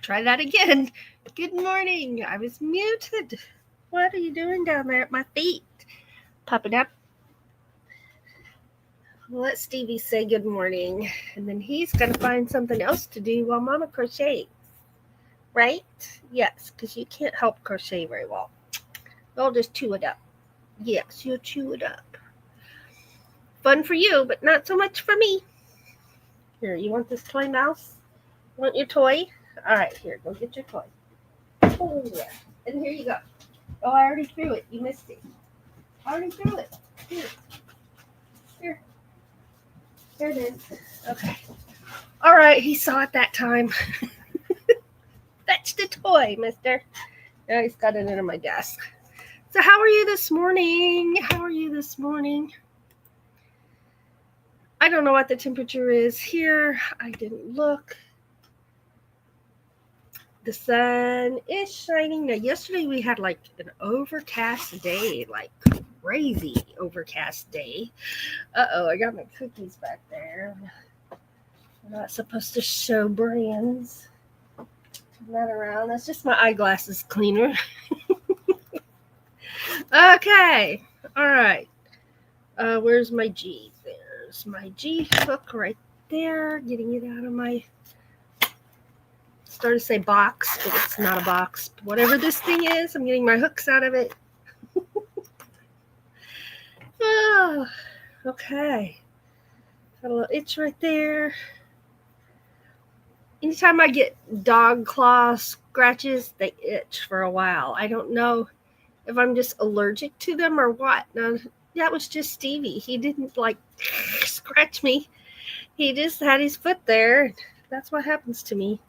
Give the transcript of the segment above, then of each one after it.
Try that again. Good morning. I was muted. What are you doing down there at my feet? Pop it up. Let Stevie say good morning. And then he's going to find something else to do while Mama crochets. Right? Yes, because you can't help crochet very well. You'll just chew it up. Yes, you'll chew it up. Fun for you, but not so much for me. Here, you want this toy mouse? You want your toy? All right, here, go get your toy. Oh, yeah. And here you go. Oh, I already threw it. You missed it. I already threw it. Here. There it is. Okay. All right, he saw it that time. Fetch the toy, mister. Now he's got it under my desk. So how are you this morning? How are you this morning? I don't know what the temperature is here. I didn't look. The sun is shining. Now, yesterday we had like an overcast day, like crazy overcast day. Uh-oh, I got my cookies back there. I'm not supposed to show brands. Turn that around. That's just my eyeglasses cleaner. Okay. All right. Where's my G? There's my G hook right there. Getting it out of my... Started to say box, but it's not a box. Whatever this thing is, I'm getting my hooks out of it. Oh, okay. Got a little itch right there. Anytime I get dog claw scratches, they itch for a while. I don't know if I'm just allergic to them or what. No, that was just Stevie. He didn't like scratch me. He just had his foot there. That's what happens to me.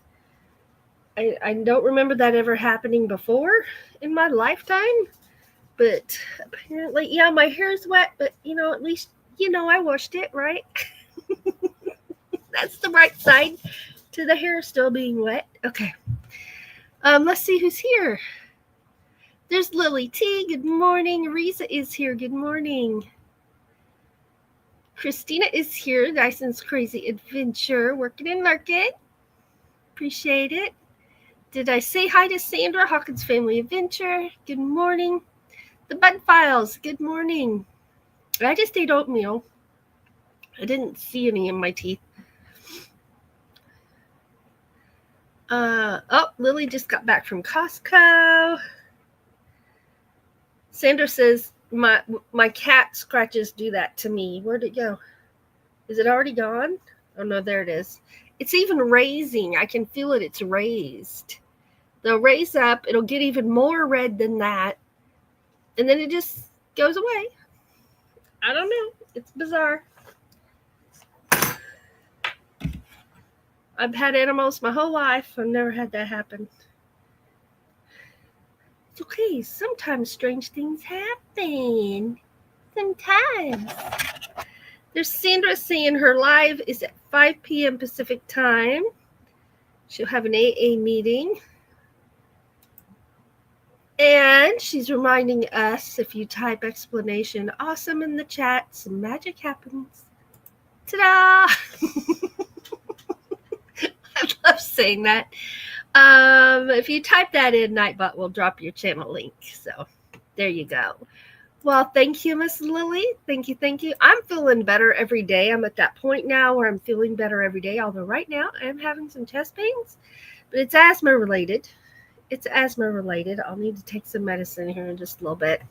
I don't remember that ever happening before in my lifetime. But apparently, yeah, my hair's wet, but, at least, I washed it, right? That's the right side to the hair still being wet. Okay. Let's see who's here. There's Lily T. Good morning. Risa is here. Good morning. Christina is here. Dyson's Crazy Adventure. Working in market. Appreciate it. Did I say hi to Sandra? Hawkins Family Adventure. Good morning. The Bud Files. Good morning. I just ate oatmeal. I didn't see any in my teeth. Lily just got back from Costco. Sandra says, my cat scratches do that to me. Where'd it go? Is it already gone? Oh, no, there it is. It's even raising. I can feel it. It's raised. They'll raise up. It'll get even more red than that. And then it just goes away. I don't know. It's bizarre. I've had animals my whole life. I've never had that happen. It's okay. Sometimes strange things happen. Sometimes. There's Sandra saying her live is at 5 p.m. Pacific time. She'll have an AA meeting. And she's reminding us, if you type explanation awesome in the chat, some magic happens. Ta-da! I love saying that. If you type that in, Nightbot will drop your channel link. So there you go. Well, thank you, Miss Lily. Thank you. I'm feeling better every day. I'm at that point now where I'm feeling better every day. Although right now I am having some chest pains, but it's asthma related. I'll need to take some medicine here in just a little bit.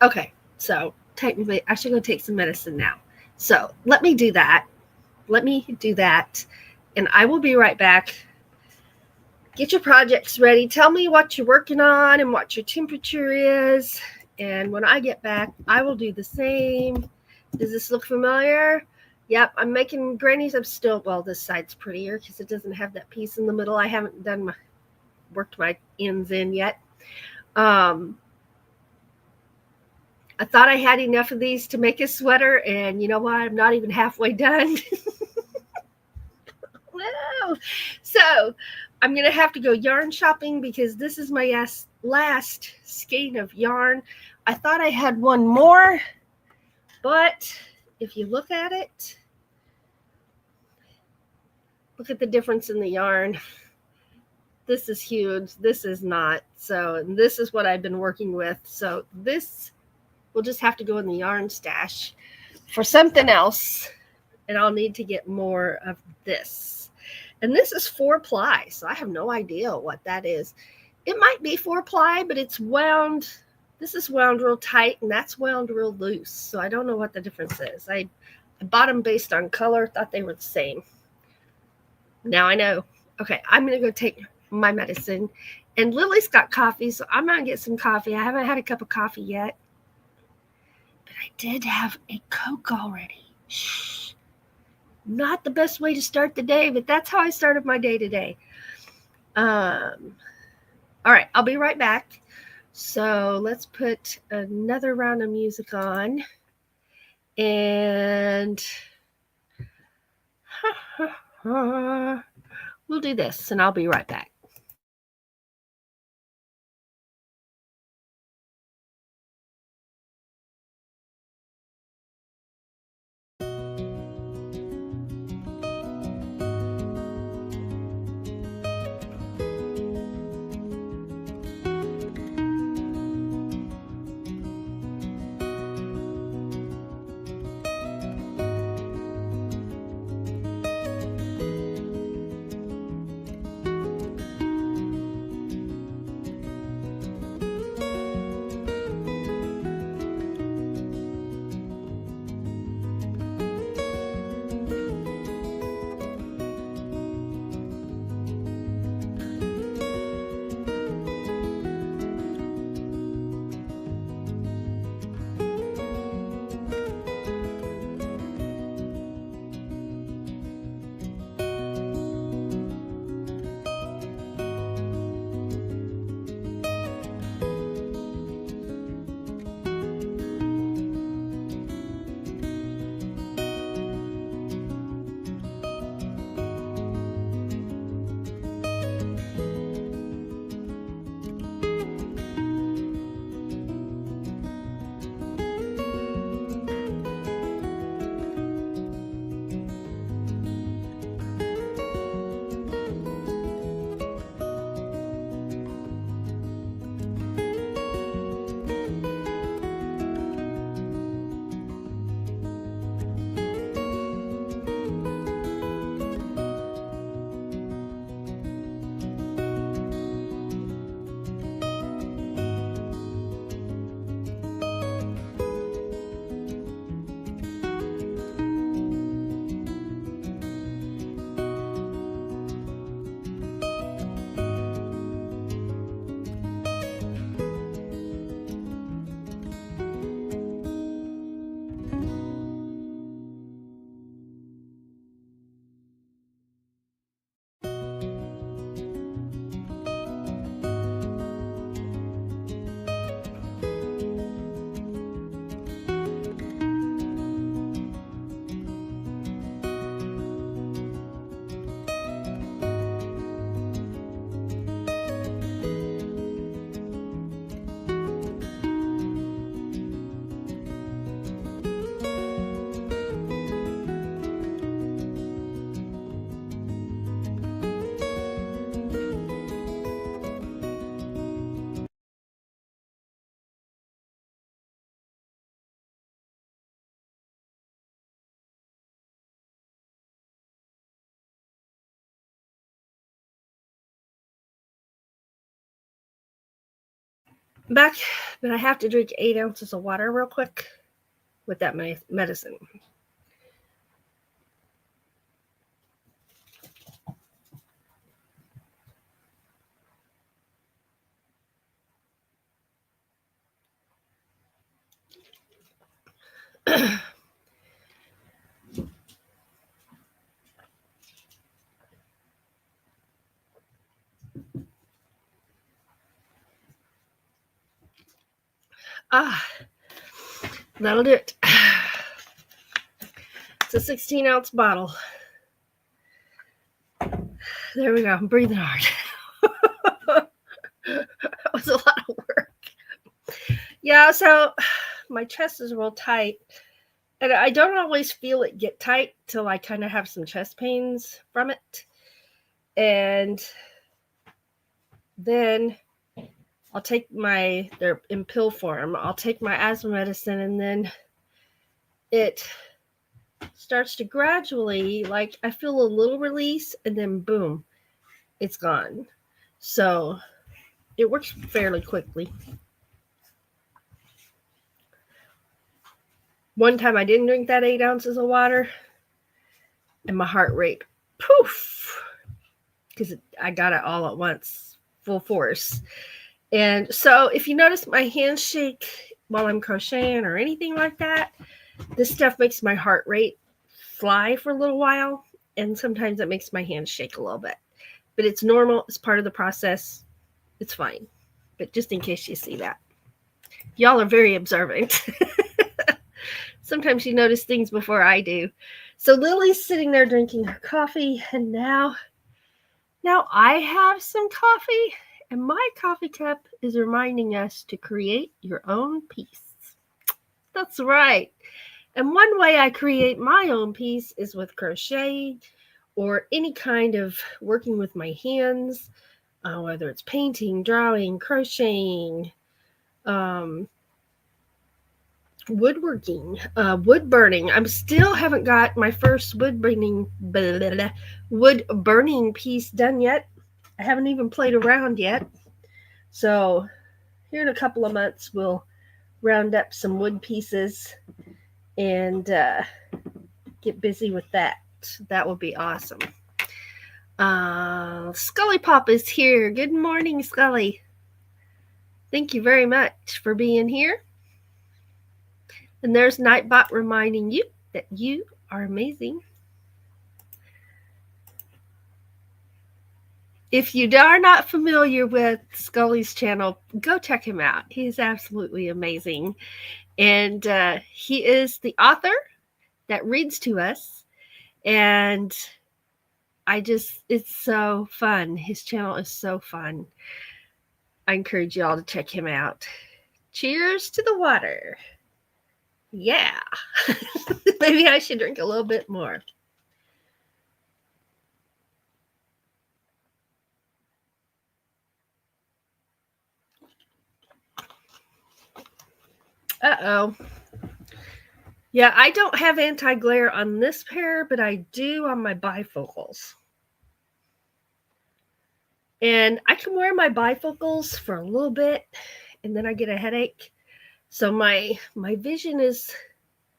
Okay, so technically I should go take some medicine now. So let me do that. And I will be right back. Get your projects ready. Tell me what you're working on and what your temperature is. And when I get back, I will do the same. Does this look familiar? Yep, I'm making grannies. This side's prettier because it doesn't have that piece in the middle. I haven't worked my ends in yet. I thought I had enough of these to make a sweater, and you know what? I'm not even halfway done. Whoa. So I'm going to have to go yarn shopping because this is my last skein of yarn. I thought I had one more, but if you look at it, Look at the difference in the yarn. This is huge. This is not. So this is what I've been working with. So this will just have to go in the yarn stash for something else. And I'll need to get more of this. And this is 4-ply. So I have no idea what that is. It might be 4-ply, but it's wound. This is wound real tight and that's wound real loose. So I don't know what the difference is. I bought them based on color. Thought they were the same. Now I know. Okay, I'm going to go take my medicine. And Lily's got coffee, so I'm going to get some coffee. I haven't had a cup of coffee yet. But I did have a Coke already. Shh. Not the best way to start the day, but that's how I started my day today. All right, I'll be right back. So let's put another round of music on. And we'll do this, and I'll be right back. Back, but I have to drink 8 ounces of water real quick with that medicine. That'll do it. It's a 16-ounce bottle. There we go. I'm breathing hard. That was a lot of work. Yeah, so my chest is real tight. And I don't always feel it get tight till I kind of have some chest pains from it. And then I'll take they're in pill form, I'll take my asthma medicine, and then it starts to gradually, like, I feel a little release, and then boom, it's gone. So it works fairly quickly. One time I didn't drink that 8 ounces of water, and my heart rate, poof, because I got it all at once, full force. And so if you notice my hands shake while I'm crocheting or anything like that, this stuff makes my heart rate fly for a little while, and sometimes it makes my hands shake a little bit. But it's normal. It's part of the process. It's fine. But just in case you see that. Y'all are very observant. Sometimes you notice things before I do. So Lily's sitting there drinking her coffee, and now I have some coffee, and my coffee cup is reminding us to create your own peace. That's right. And one way I create my own peace is with crochet or any kind of working with my hands, whether it's painting, drawing, crocheting, woodworking, wood burning. I still haven't got my first wood burning piece done yet. I haven't even played around yet. So here in a couple of months, we'll round up some wood pieces and get busy with that. That will be awesome. Scully Pop is here. Good morning, Scully. Thank you very much for being here. And there's Nightbot reminding you that you are amazing. If you are not familiar with Scully's channel, go check him out. He is absolutely amazing. And he is the author that reads to us. And it's so fun. His channel is so fun. I encourage you all to check him out. Cheers to the water. Yeah. Maybe I should drink a little bit more. Uh-oh. Yeah, I don't have anti-glare on this pair, but I do on my bifocals. And I can wear my bifocals for a little bit, and then I get a headache. So my vision is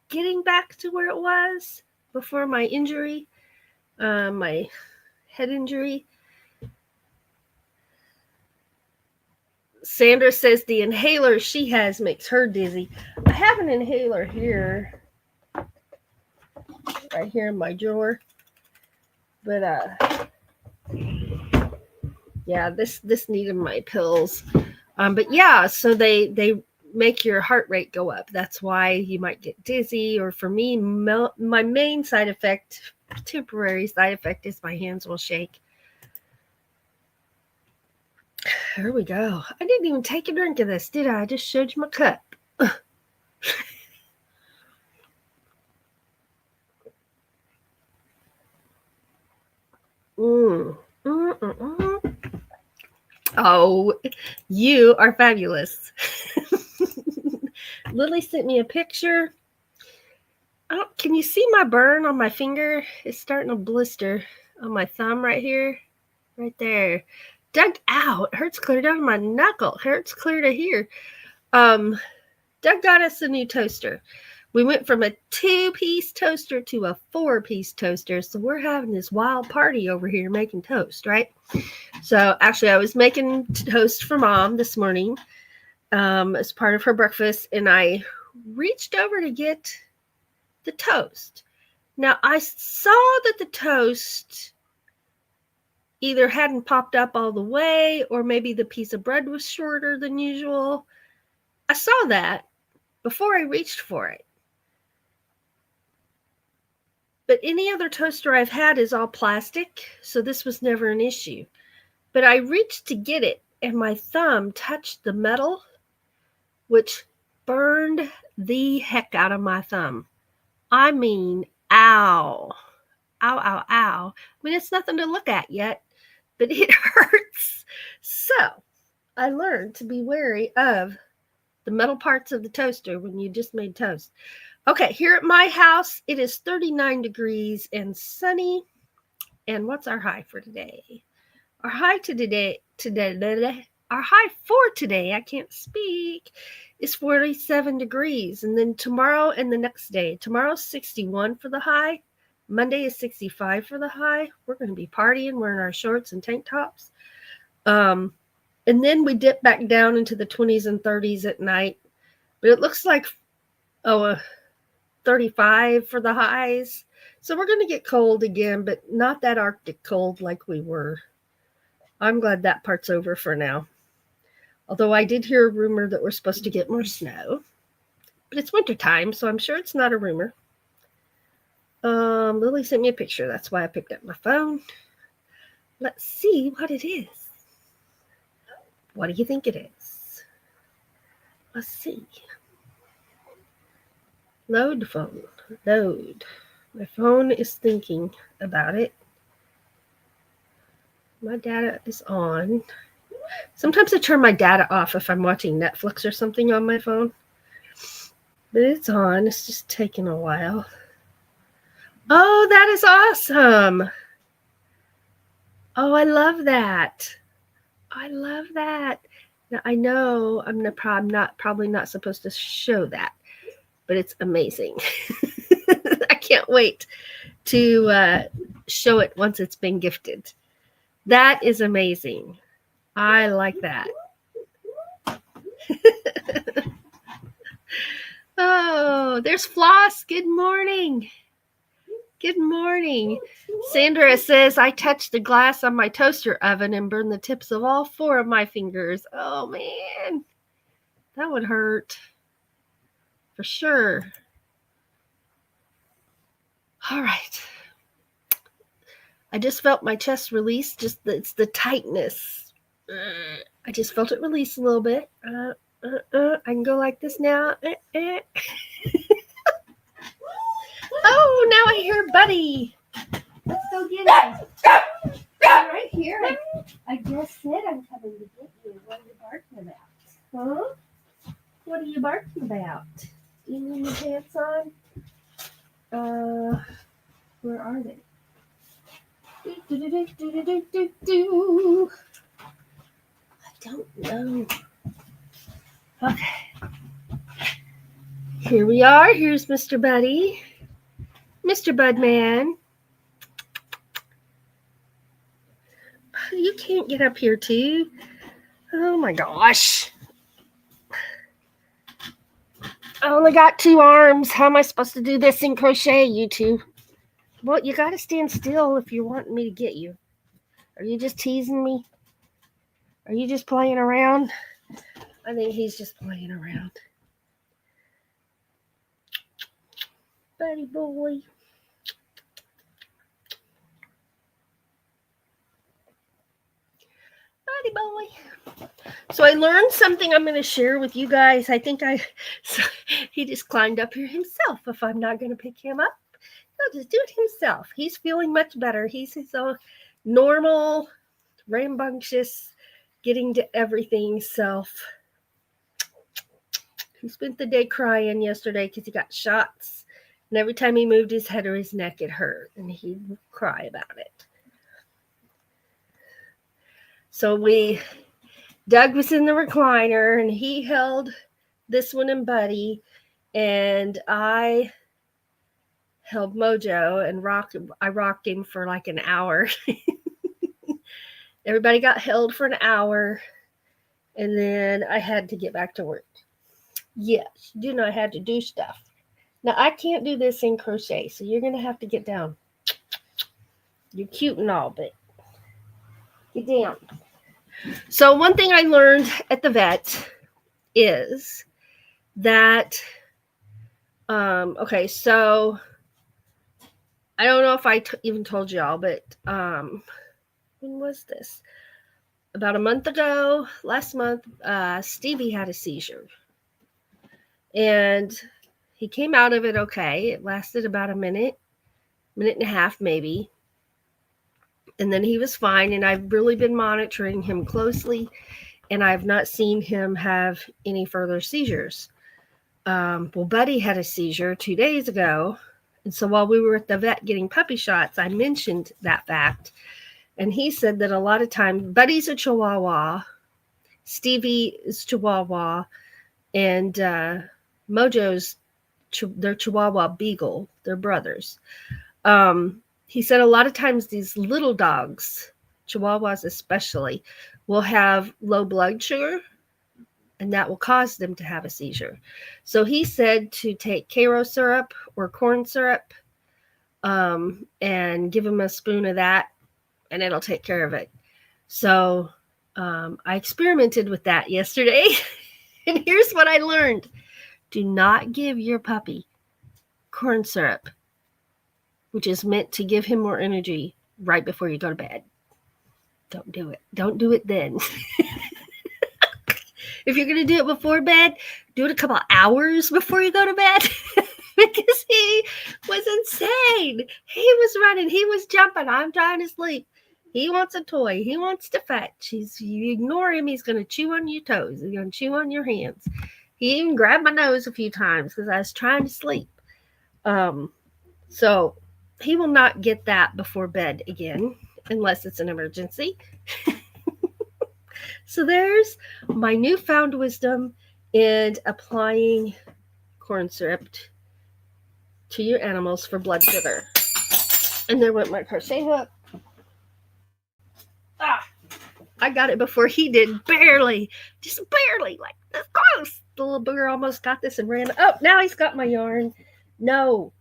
getting back to where it was before my injury, my head injury. Sandra says the inhaler she has makes her dizzy. I have an inhaler here, right here in my drawer. But yeah, this needed my pills. But yeah, so they make your heart rate go up. That's why you might get dizzy. Or for me, my main side effect, temporary side effect, is my hands will shake. Here we go. I didn't even take a drink of this, did I? I just showed you my cup. Oh, you are fabulous. Lily sent me a picture. Can you see my burn on my finger? It's starting to blister on my thumb right here. Right there. Doug out. Hurts clear down my knuckle. Hurts clear to here. Doug got us a new toaster. We went from a 2-piece toaster to a 4-piece toaster. So we're having this wild party over here making toast, right? So actually, I was making toast for Mom this morning as part of her breakfast. And I reached over to get the toast. Now, I saw that the toast either hadn't popped up all the way, or maybe the piece of bread was shorter than usual. I saw that before I reached for it. But any other toaster I've had is all plastic, so this was never an issue. But I reached to get it, and my thumb touched the metal, which burned the heck out of my thumb. I mean, ow. Ow, ow, ow. I mean, it's nothing to look at yet, but it hurts. So I learned to be wary of the metal parts of the toaster when you just made toast. Okay, here at my house, it is 39 degrees and sunny. And what's our high for today? Our high our high for today, I can't speak, is 47 degrees. And then tomorrow and the next day, tomorrow's 61 for the high. Monday is 65 for the high. We're going to be partying, wearing our shorts and tank tops. And then we dip back down into the 20s and 30s at night. But it looks like, 35 for the highs. So we're going to get cold again, but not that Arctic cold like we were. I'm glad that part's over for now. Although I did hear a rumor that we're supposed to get more snow. But it's wintertime, so I'm sure it's not a rumor. Lily sent me a picture. That's why I picked up my phone. Let's see what it is. What do you think it is? Let's see. Load phone. Load. My phone is thinking about it. My data is on. Sometimes I turn my data off if I'm watching Netflix or something on my phone. But it's on. It's just taking a while. Oh, that is awesome. Oh, I love that. I love that. Now, I know I'm probably not supposed to show that, but it's amazing. I can't wait to show it once it's been gifted. That is amazing. I like that. Oh, there's Floss. Good morning. Good morning. Sandra says, I touched the glass on my toaster oven and burned the tips of all 4 of my fingers. Oh, man. That would hurt. For sure. All right. I just felt my chest release. It's the tightness. I just felt it release a little bit. I can go like this now. Oh, now I hear Buddy. Let's go get him. Right here. I just said I'm coming to get you. What are you barking about? Huh? What are you barking about? Do you need your pants on? Where are they? I don't know. Okay. Here we are. Here's Mr. Buddy. Mr. Budman. You can't get up here too. Oh my gosh. I only got 2 arms. How am I supposed to do this in crochet, you two? Well, you got to stand still if you're wanting me to get you. Are you just teasing me? Are you just playing around? I think he's just playing around. Buddy boy. Buddy boy. So I learned something I'm going to share with you guys. He just climbed up here himself. If I'm not going to pick him up, he'll just do it himself. He's feeling much better. He's his own normal, rambunctious, getting to everything self. He spent the day crying yesterday because he got shots. And every time he moved his head or his neck, it hurt. And he'd cry about it. So Doug was in the recliner, and he held this one and Buddy. And I held Mojo and I rocked him for like an hour. Everybody got held for an hour. And then I had to get back to work. Yes, you know I had to do stuff. Now, I can't do this in crochet, so you're going to have to get down. You're cute and all, but get down. So one thing I learned at the vet is that, okay, so I don't know if I even told y'all, but when was this? About a month ago, last month, Stevie had a seizure. And he came out of it okay. It lasted about a minute and a half maybe. And then he was fine, and I've really been monitoring him closely, and I've not seen him have any further seizures. Well, Buddy had a seizure 2 days ago, and so while we were at the vet getting puppy shots, I mentioned that fact, and he said that a lot of times, Buddy's a Chihuahua, Stevie is Chihuahua, and Mojo's their Chihuahua Beagle. They're brothers. He said a lot of times these little dogs, Chihuahuas especially, will have low blood sugar, and that will cause them to have a seizure. So he said to take Karo syrup or corn syrup and give him a spoon of that, and it'll take care of it. So I experimented with that yesterday, and here's what I learned. Do not give your puppy corn syrup, which is meant to give him more energy right before you go to bed. Don't do it. Don't do it then. If you're going to do it before bed, do it a couple hours before you go to bed. Because he was insane. He was running. He was jumping. I'm trying to sleep. He wants a toy. He wants to fetch. You ignore him, he's going to chew on your toes. He's going to chew on your hands. He even grabbed my nose a few times because I was trying to sleep. So he will not get that before bed again, unless it's an emergency. So there's my newfound wisdom in applying corn syrup to your animals for blood sugar. And there went my crochet hook. I got it before he did, barely, just barely, like this close. The little booger almost got this and ran. Oh, now he's got my yarn. No.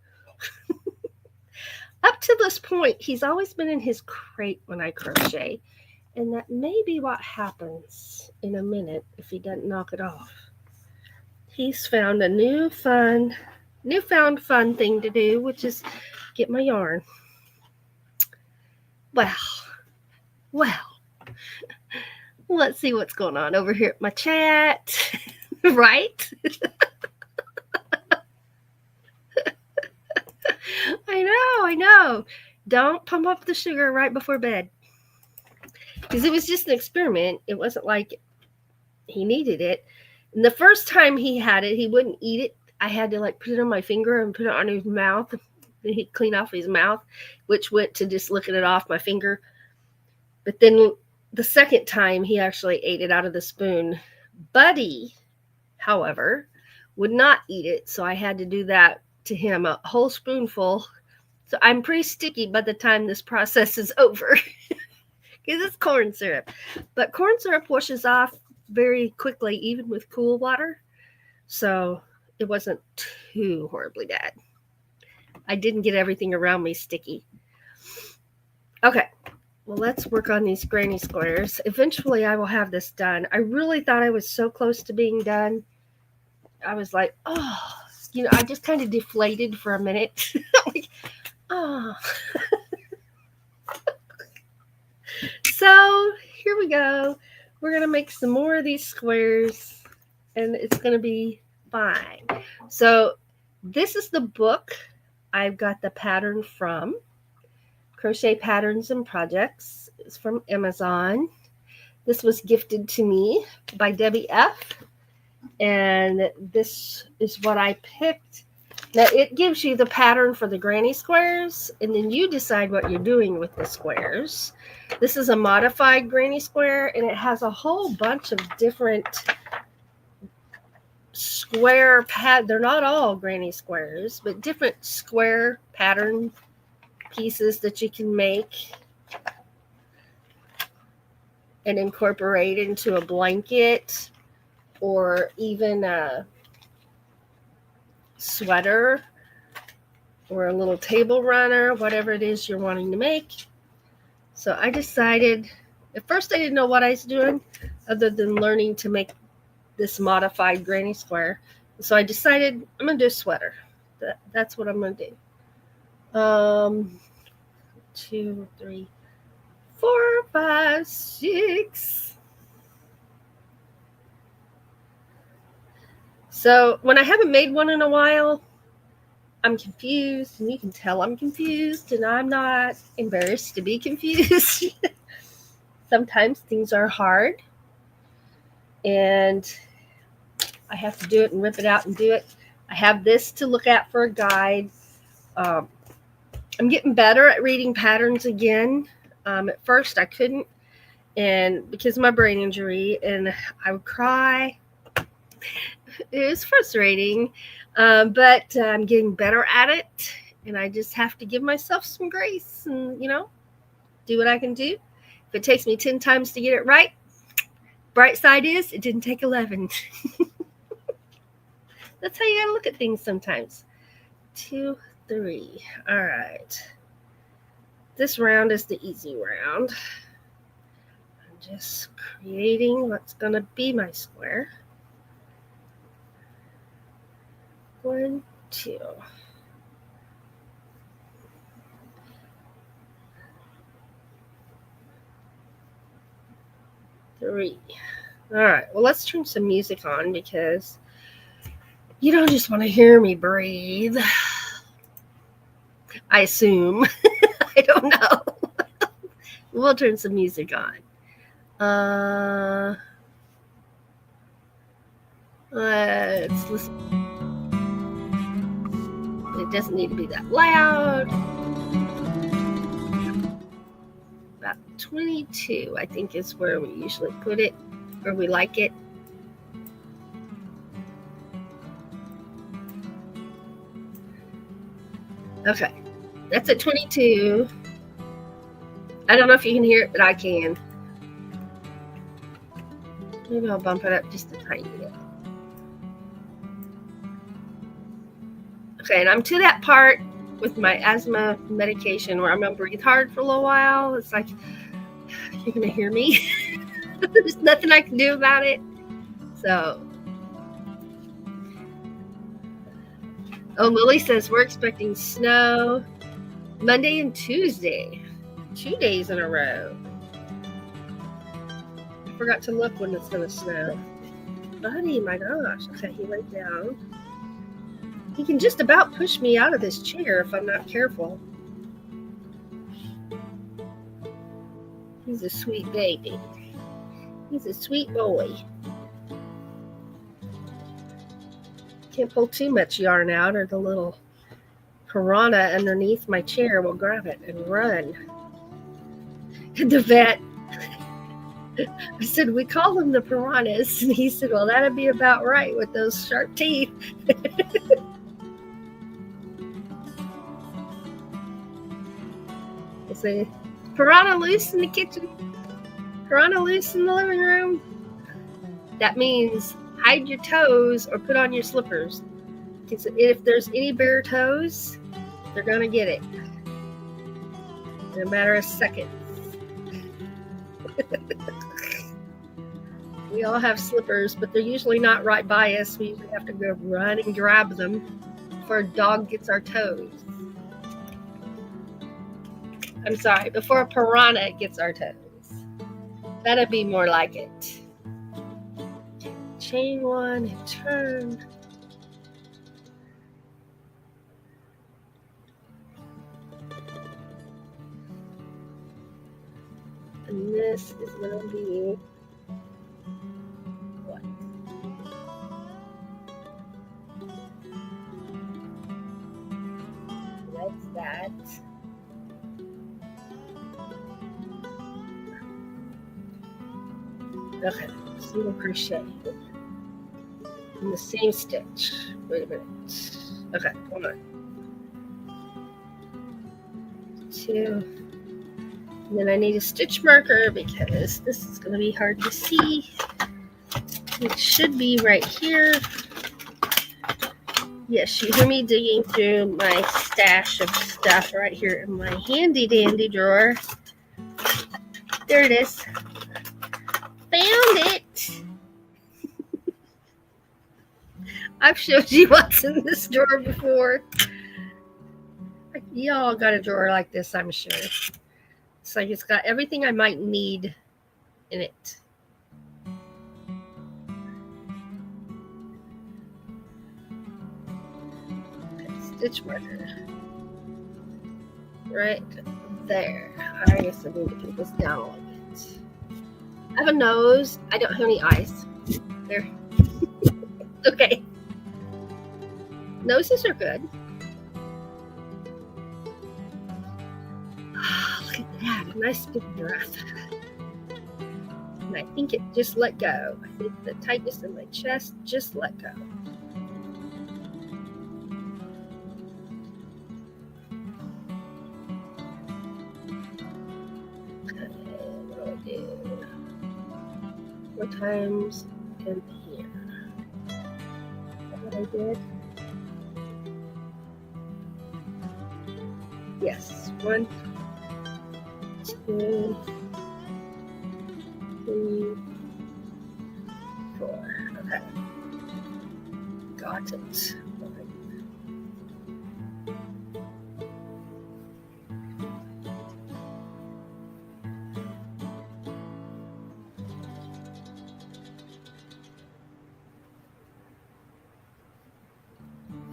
Up to this point, he's always been in his crate when I crochet. And that may be what happens in a minute if he doesn't knock it off. He's found a newfound fun thing to do, which is get my yarn. Well, let's see what's going on over here at my chat, right? I know. Don't pump up the sugar right before bed. Because it was just an experiment. It wasn't like he needed it. And the first time he had it, he wouldn't eat it. I had to put it on my finger and put it on his mouth. Then he'd clean off his mouth, which went to just licking it off my finger. But then the second time, he actually ate it out of the spoon. Buddy, however, would not eat it. So I had to do that to him, a whole spoonful. So I'm pretty sticky by the time this process is over. Because it's corn syrup. But corn syrup washes off very quickly, even with cool water. So it wasn't too horribly bad. I didn't get everything around me sticky. Okay. Well, let's work on these granny squares. Eventually, I will have this done. I really thought I was so close to being done. I was like, I just kind of deflated for a minute. So here we go. We're going to make some more of these squares, and it's going to be fine. So this is the book I've got the pattern from. Crochet Patterns and Projects. It's from Amazon. This was gifted to me by Debbie F. And this is what I picked. Now, it gives you the pattern for the granny squares, and then you decide what you're doing with the squares. This is a modified granny square, and it has a whole bunch of different square they're not all granny squares, but different square pattern pieces that you can make and incorporate into a blanket or even a sweater or a little table runner, whatever it is you're wanting to make. So I decided, at first I didn't know what I was doing other than learning to make this modified granny square. So I decided I'm going to do a sweater. That's what I'm going to do. 2, 3, 4, 5, 6. So when I haven't made one in a while, I'm confused, and you can tell I'm confused, and I'm not embarrassed to be confused. Sometimes things are hard, and I have to do it and rip it out and do it. I have this to look at for a guide. I'm getting better at reading patterns again. At first, I couldn't, and because of my brain injury, and I would cry. It was frustrating, but I'm getting better at it, and I just have to give myself some grace and, do what I can do. If it takes me 10 times to get it right, bright side is it didn't take 11. That's how you gotta look at things sometimes. 2, 3. All right. This round is the easy round. I'm just creating what's gonna be my square. 1, 2. 3. All right. Well, let's turn some music on because you don't just want to hear me breathe. I assume. I don't know. We'll turn some music on. Let's listen. It doesn't need to be that loud. About 22, I think, is where we usually put it, where we like it. Okay, that's at 22. I don't know if you can hear it, but I can. Maybe I'll bump it up just a tiny bit. Okay, and I'm to that part with my asthma medication where I'm going to breathe hard for a little while. It's like, you're going to hear me. There's nothing I can do about it. So, Lily says we're expecting snow Monday and Tuesday. 2 days in a row. I forgot to look when it's going to snow. Buddy, my gosh. Okay, he laid down. He can just about push me out of this chair if I'm not careful. He's a sweet baby. He's a sweet boy. Can't pull too much yarn out or the little piranha underneath my chair will grab it and run. The vet, I said, we call them the piranhas. And he said, well, that'd be about right with those sharp teeth. I say, piranha loose in the kitchen. Piranha loose in the living room. That means hide your toes or put on your slippers. Because if there's any bare toes, they're going to get it. In a matter of seconds. We all have slippers, but they're usually not right by us. We usually have to go run and grab them before a dog gets our toes. I'm sorry, before a piranha gets our toes. That'd be more like it. Chain one and turn. And this is going to be what? That's that. Okay, single crochet in the same stitch. Wait a minute. Okay, hold on. 2. And then I need a stitch marker because this is going to be hard to see. It should be right here. Yes, you hear me digging through my stash of stuff right here in my handy dandy drawer. There it is. Found it. I've showed you what's in this drawer before. Y'all got a drawer like this, I'm sure. It's like it's got everything I might need in it. Okay, stitch marker right there. I guess I need to put this down a little bit. I have a nose. I don't have any eyes. There. Okay. Noses are good. Oh, look at that. A nice big breath. And I think it just let go. I think the tightness in my chest just let go. Okay, what do I do? 4 times in here. Is that what I did? Yes. 1, 2, 3, 4. Okay. Got it.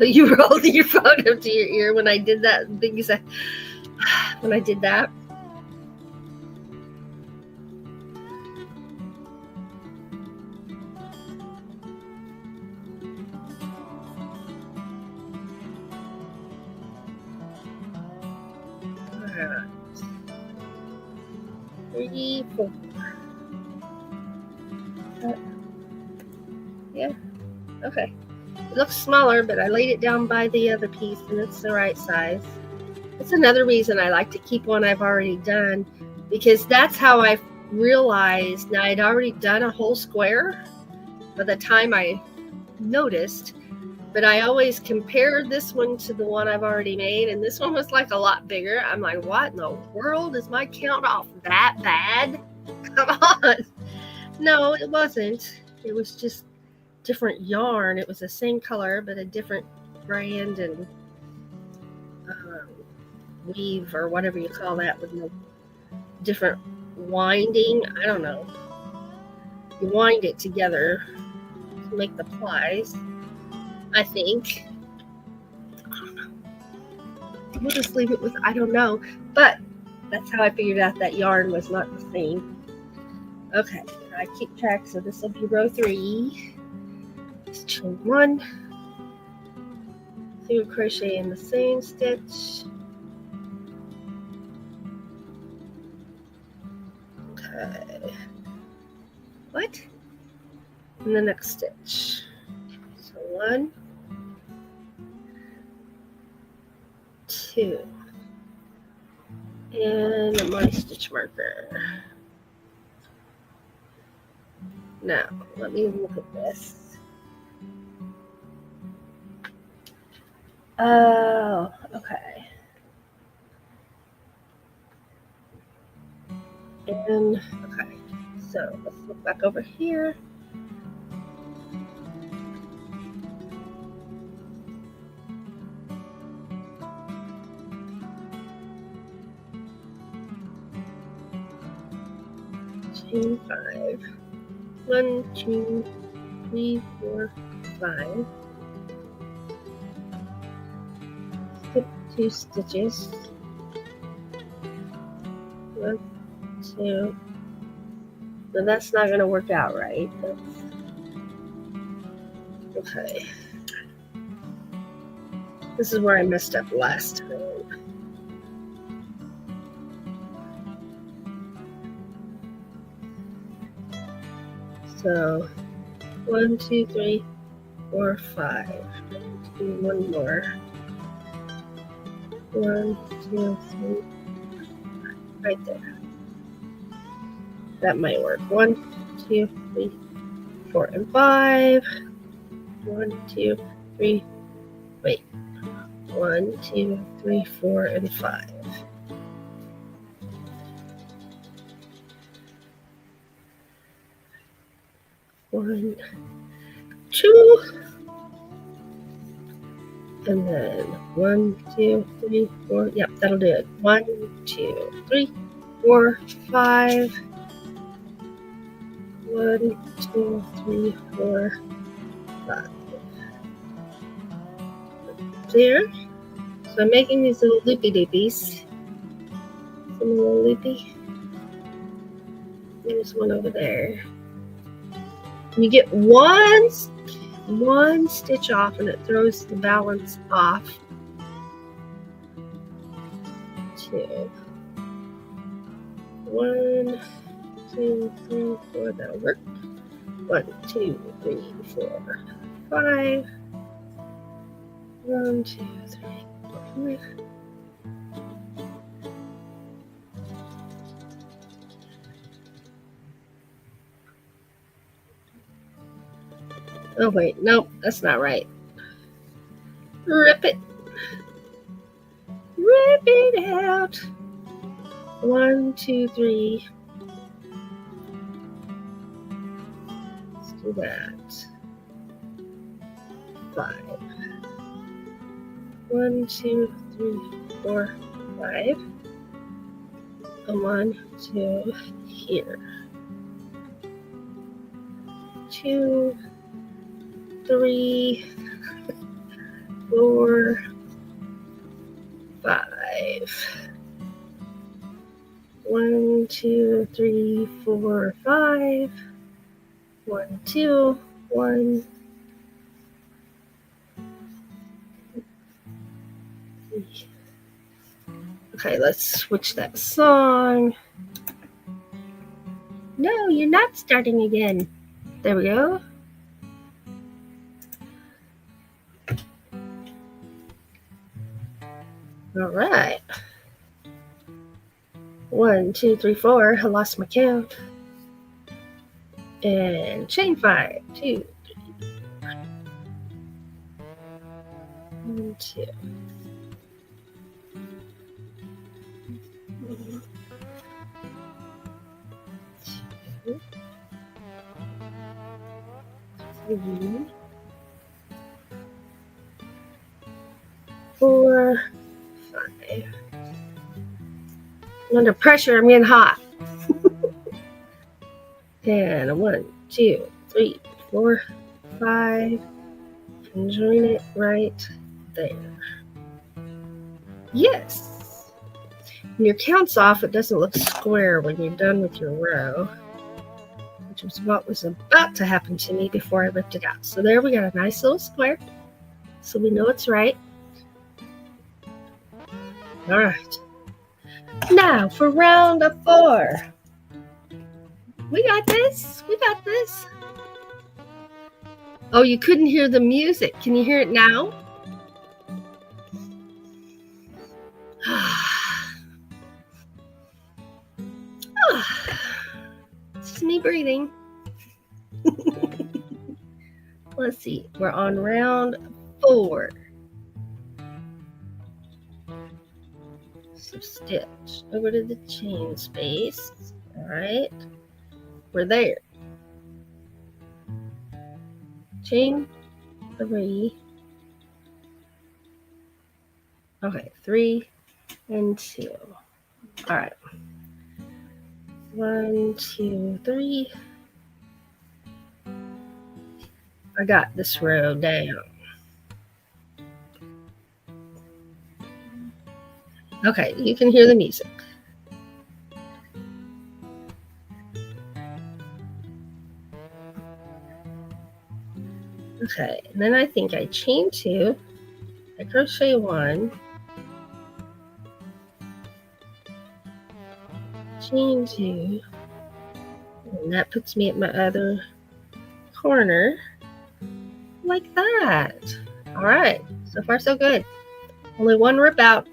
You were holding your phone up to your ear when I did that. When I did that. Alright. 3, 4. Yeah. Okay. It looks smaller, but I laid it down by the other piece and it's the right size. That's another reason I like to keep one I've already done, because that's how I realized. Now, I'd already done a whole square by the time I noticed, but I always compare this one to the one I've already made, and this one was like a lot bigger. I'm like, what in the world? Is my count off that bad? Come on. No, it wasn't. It was just different yarn. It was the same color, but a different brand and weave or whatever you call that, with no different winding. I don't know. You wind it together to make the plies, I think. I don't know. We'll just leave it with I don't know. But that's how I figured out that yarn was not the same. Okay, I keep track, so this will be row 3. Just chain 1, single crochet in the same stitch. Okay. What? In the next stitch. So 1, 2, and my stitch marker. Now, let me look at this. Oh, okay. And, okay, so let's look back over here. Chain 5. 1, 2, 3, 4, 5. Skip 2 stitches. 1, 2. No, that's not going to work out right. Okay. This is where I messed up last time. So 1, 2, 3, 4, 5. Do one more. 1, 2, 3. Right there. That might work. 1, 2, 3, 4, and 5. 1, 2, 3. Wait. 1, 2, 3, 4, and 5. One, 2, and then 1, 2, 3, 4. Yep, that'll do it. 1, 2, 3, 4, 5. 1, 2, 3, 4, 5. There. So I'm making these little loopy doopies. Some little loopy. There's one over there. And you get one stitch off and it throws the balance off. 2. 1, 2, 3, 4. That'll work. 1, 2, 3, 4, 5. 1, 2, 3, 4, 5. Oh wait, nope, that's not right. Rip it. Rip it out. 1, 2, 3. Let's do that. 5. 1, 2, 3, 4, 5. And 1, 2 here. 2, 3, 4, 5. 1, 2, 3, 4, 5. 1, 2, 1. 3. Okay, let's switch that song. No, you're not starting again. There we go. All right. 1, 2, 3, 4. I lost my count. And chain 5, 2, 3, 1, 2. 3, 4, 5. I'm under pressure. I'm getting hot. And 1, 2, 3, 4, 5. And join it right there. Yes. When your count's off, it doesn't look square when you're done with your row, which was what was about to happen to me before I ripped it out. So there we got a nice little square. So we know it's right. All right. Now for round of 4. We got this. We got this. Oh, you couldn't hear the music. Can you hear it now? It's just me breathing. Let's see. We're on round 4. So stitch over to the chain space. All right. We're there. Chain 3. Okay, 3 and 2. All right. 1, 2, 3. I got this row down. Okay, you can hear the music. Okay, and then I think I chain 2, I crochet 1, chain 2, and that puts me at my other corner, like that. All right, so far so good. Only one rip out.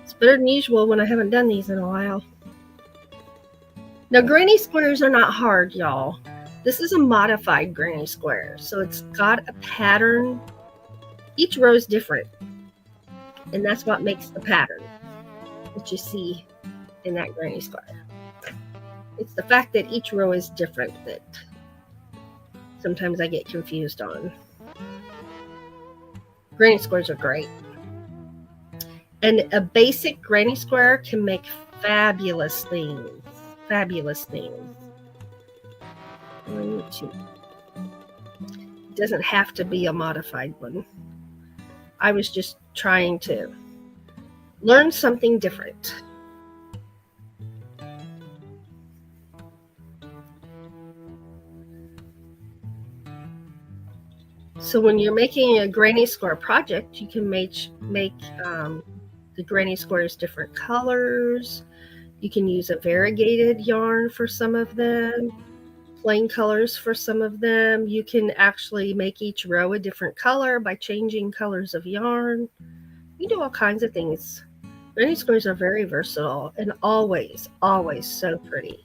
It's better than usual when I haven't done these in a while. Now, granny squares are not hard, y'all. This is a modified granny square, so it's got a pattern. Each row is different, and that's what makes the pattern that you see in that granny square. It's the fact that each row is different that sometimes I get confused on. Granny squares are great. And a basic granny square can make fabulous things. Fabulous things. 1, 2. It doesn't have to be a modified one. I was just trying to learn something different. So when you're making a granny square project, you can make the granny squares different colors. You can use a variegated yarn for some of them, plain colors for some of them. You can actually make each row a different color by changing colors of yarn. You do all kinds of things. Granny squares are very versatile and always, always so pretty.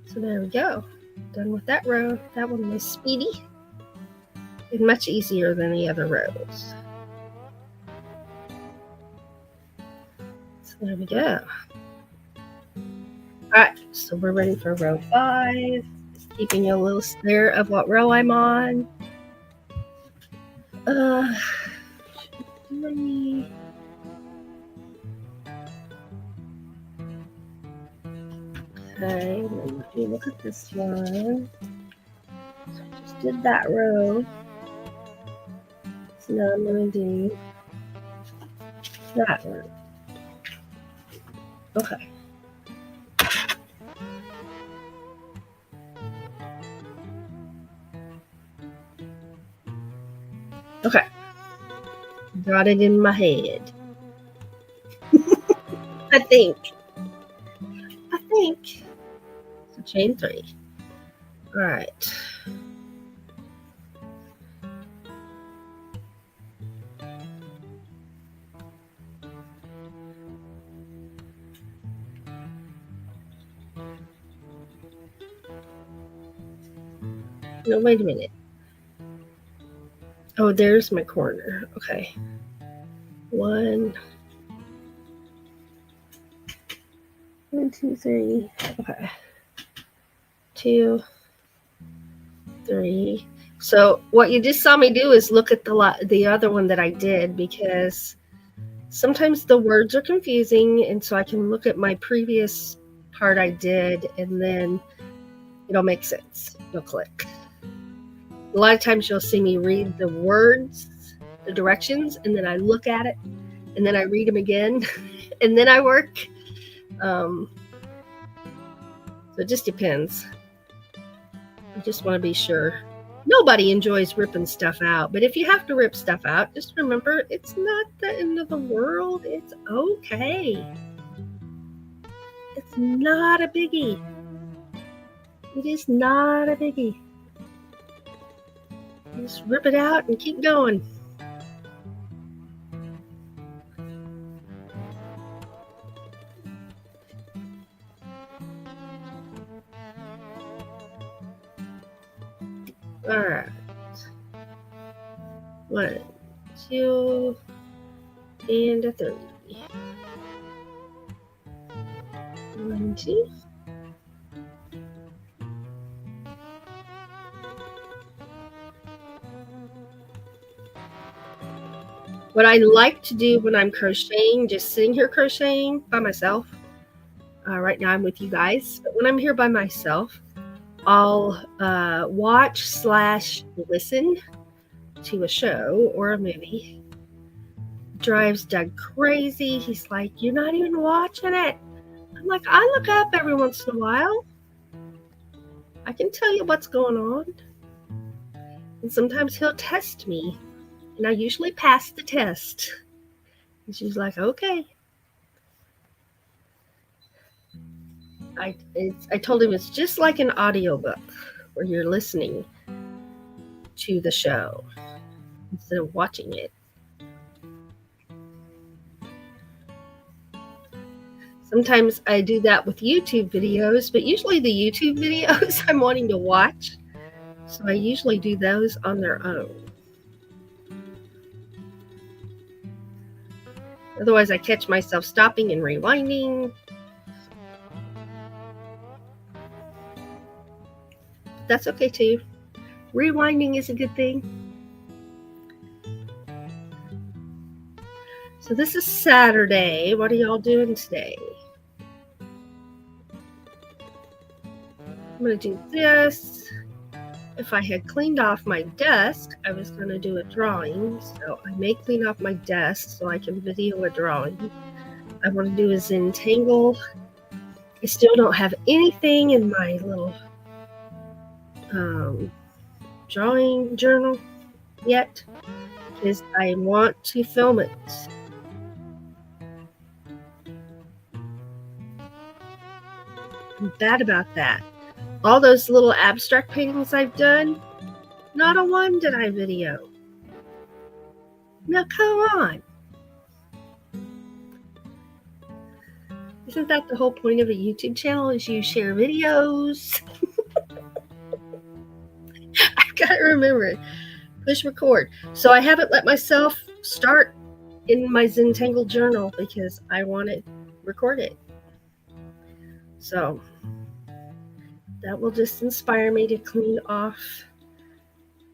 So there we go. Done with that row. That one was speedy and much easier than the other rows. So there we go. Alright, so we're ready for row 5. Just keeping a little stare of what row I'm on. 3. Okay, let me look at this one. So I just did that row. So now I'm going to do that one. Okay. Okay. Got it in my head. I think. So chain 3. All right. No, wait a minute. Oh, there's my corner. Okay. 1, 2, 3. Okay. 2, 3. So what you just saw me do is look at the other one that I did, because sometimes the words are confusing, and so I can look at my previous part I did, and then it'll make sense. It'll click. A lot of times you'll see me read the words, the directions, and then I look at it, and then I read them again, and then I work. So it just depends. I just want to be sure. Nobody enjoys ripping stuff out, but if you have to rip stuff out, just remember it's not the end of the world. It's okay. It's not a biggie. It is not a biggie. Just rip it out and keep going. All right. 1, 2, and a 3. 1, 2. What I like to do when I'm crocheting, just sitting here crocheting by myself, right now I'm with you guys, but when I'm here by myself, I'll watch/listen to a show or a movie. Drives Doug crazy. He's like, "You're not even watching it." I'm like, "I look up every once in a while. I can tell you what's going on." And sometimes he'll test me, and I usually pass the test. And she's like, "Okay." I told him it's just like an audiobook where you're listening to the show instead of watching it. Sometimes I do that with YouTube videos, but usually the YouTube videos I'm wanting to watch, so I usually do those on their own. Otherwise, I catch myself stopping and rewinding. That's okay too. Rewinding is a good thing. So this is Saturday. What are y'all doing today? I'm going to do this. If I had cleaned off my desk, I was going to do a drawing. So I may clean off my desk so I can video a drawing. I want to do a Zentangle. I still don't have anything in my little drawing journal yet because I want to film it. I'm bad about that. All those little abstract paintings I've done, not a one did I video. Now come on. Isn't that the whole point of a YouTube channel, is you share videos? I've got to remember it. Push record. So I haven't let myself start in my Zentangle journal because I want to record it. So that will just inspire me to clean off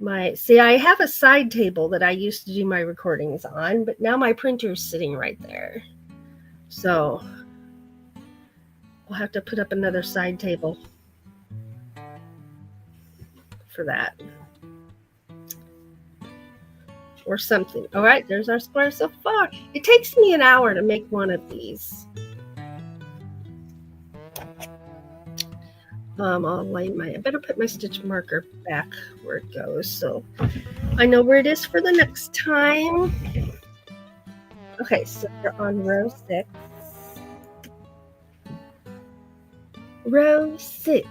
my... See, I have a side table that I used to do my recordings on, but now my printer's sitting right there. So I'll have to put up another side table for that. Or something. All right, there's our square so far. It takes me an hour to make one of these. I better put my stitch marker back where it goes so I know where it is for the next time. Okay, so we're on row 6. Row 6.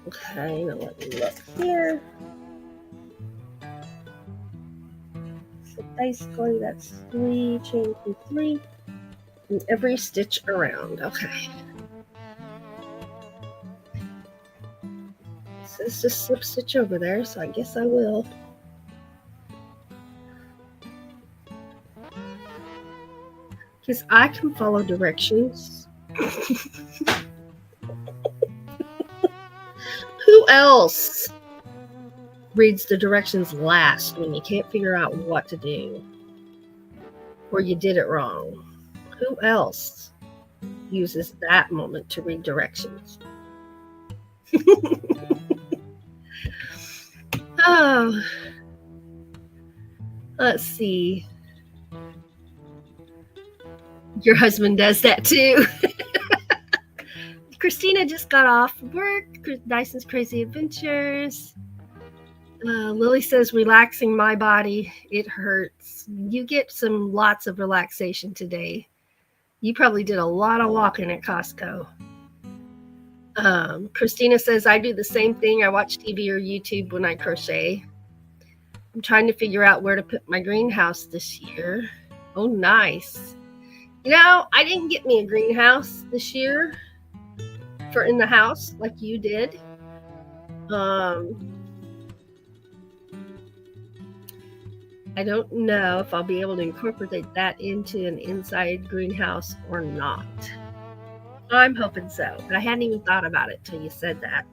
Okay, now let me look here. So basically that's 3, chain through 3, and every stitch around. Okay. So it's just slip stitch over there, so I guess I will. Because I can follow directions. Who else reads the directions last when you can't figure out what to do or you did it wrong? Who else uses that moment to read directions? Oh, let's see. Your husband does that too. Christina just got off work. Dyson's Crazy Adventures. Lily says, relaxing my body. It hurts. You get lots of relaxation today. You probably did a lot of walking at Costco. Christina says, I do the same thing. I watch TV or YouTube when I crochet. I'm trying to figure out where to put my greenhouse this year. Oh, nice. You know, I didn't get me a greenhouse this year for in the house like you did. I don't know if I'll be able to incorporate that into an inside greenhouse or not. I'm hoping so, but I hadn't even thought about it till you said that.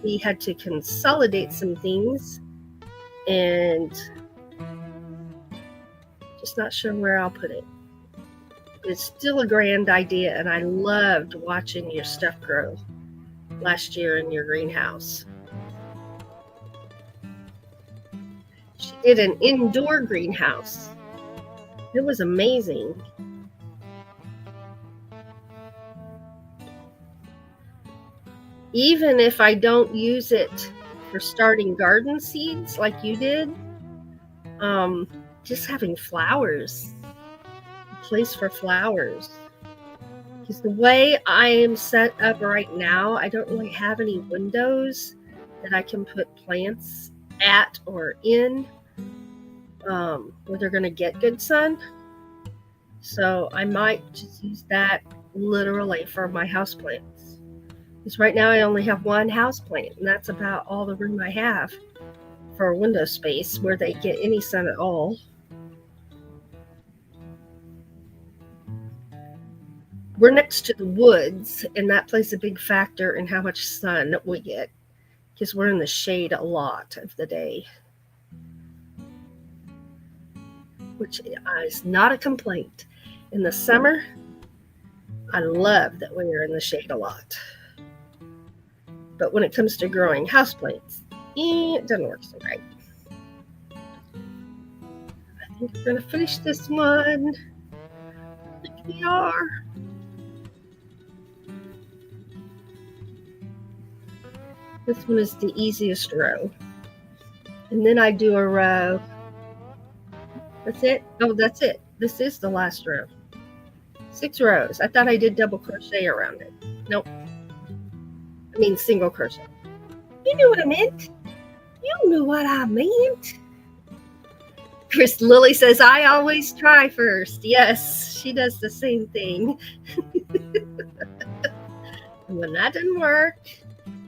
We had to consolidate some things and just not sure where I'll put it. It's still a grand idea, and I loved watching your stuff grow last year in your greenhouse. She did an indoor greenhouse. It was amazing. Even if I don't use it for starting garden seeds like you did, just having flowers, a place for flowers. Because the way I am set up right now, I don't really have any windows that I can put plants at or in where they're going to get good sun. So I might just use that literally for my houseplants. Because right now I only have one houseplant, and that's about all the room I have for a window space where they get any sun at all. we're next to the woods, and that plays a big factor in how much sun we get, because we're in the shade a lot of the day, which is not a complaint. In the summer, I love that we are in the shade a lot. But when it comes to growing houseplants, it doesn't work so right. I think we're going to finish this one. I think we are. This one is the easiest row. And then I do a row. That's it? Oh, that's it. This is the last row. 6 rows. I thought I did double crochet around it. Nope. I mean single crochet. You knew what I meant. You knew what I meant. Chris Lily says, I always try first. Yes, she does the same thing. And when that doesn't work,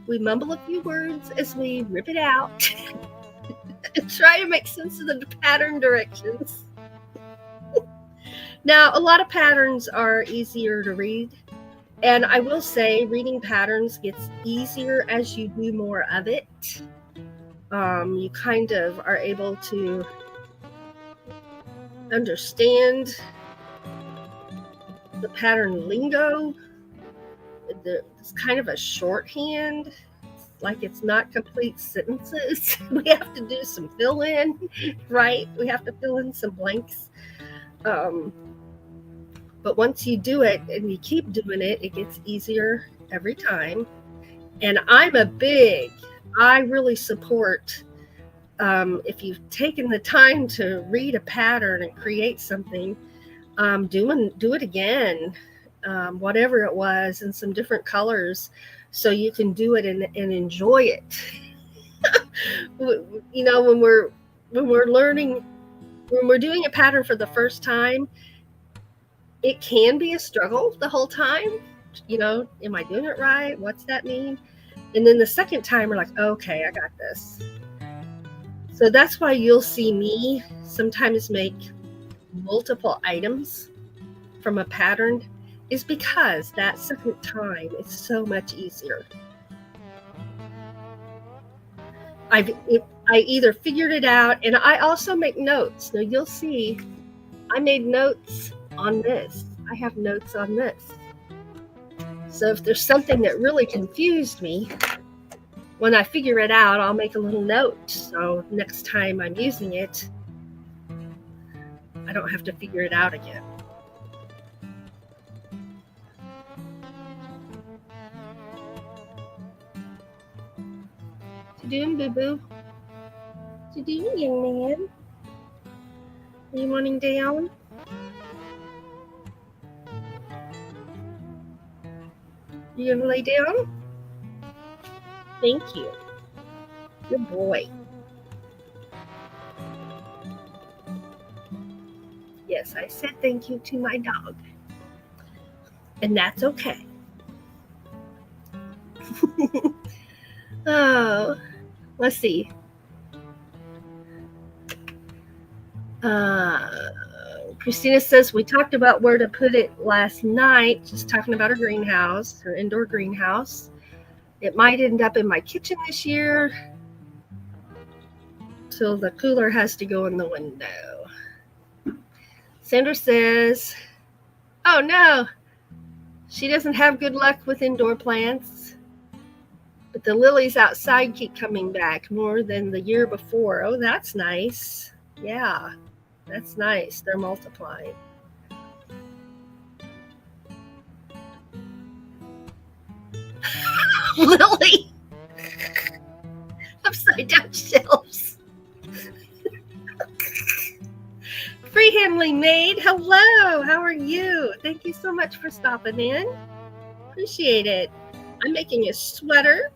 we mumble a few words as we rip it out and try to make sense of the pattern directions. Now, a lot of patterns are easier to read. And I will say reading patterns gets easier as you do more of it. You kind of are able to understand the pattern lingo. It's kind of a shorthand, like it's not complete sentences. We have to do some fill in, right? We have to fill in some blanks. But once you do it and you keep doing it, it gets easier every time. And I really support, if you've taken the time to read a pattern and create something, do it again, whatever it was, in some different colors, so you can do it and enjoy it. You know, when we're learning, when we're doing a pattern for the first time, it can be a struggle the whole time. You know, am I doing it right? What's that mean? And then the second time, we're like, okay, I got this. So that's why you'll see me sometimes make multiple items from a pattern, is because that second time is so much easier. I either figured it out, and I also make notes. Now you'll see I made notes on this. I have notes on this. So if there's something that really confused me, when I figure it out, I'll make a little note. So next time I'm using it, I don't have to figure it out again. What you doing, boo-boo? What you doing, young man? Are you wanting down? You gonna lay down? Thank you. Good boy. Yes, I said thank you to my dog. And that's okay. Oh, let's see. Christina says, we talked about where to put it last night, just talking about her greenhouse, her indoor greenhouse. It might end up in my kitchen this year, so the cooler has to go in the window. Sandra says, oh no, she doesn't have good luck with indoor plants, but the lilies outside keep coming back more than the year before. Oh, that's nice. Yeah. That's nice. They're multiplying. Lily! Upside down shelves. Freehandly Maid, hello. How are you? Thank you so much for stopping in. Appreciate it. I'm making a sweater,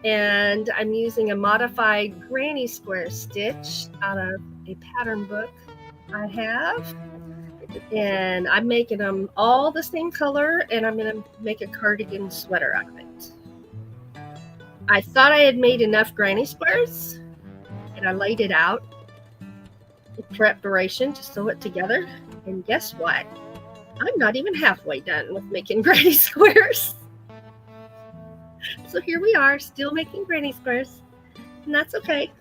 and I'm using a modified granny square stitch out of a pattern book I have, and I'm making them all the same color, and I'm going to make a cardigan sweater out of it. I thought I had made enough granny squares, and I laid it out in preparation to sew it together, and guess what? I'm not even halfway done with making granny squares. So here we are, still making granny squares. And that's okay.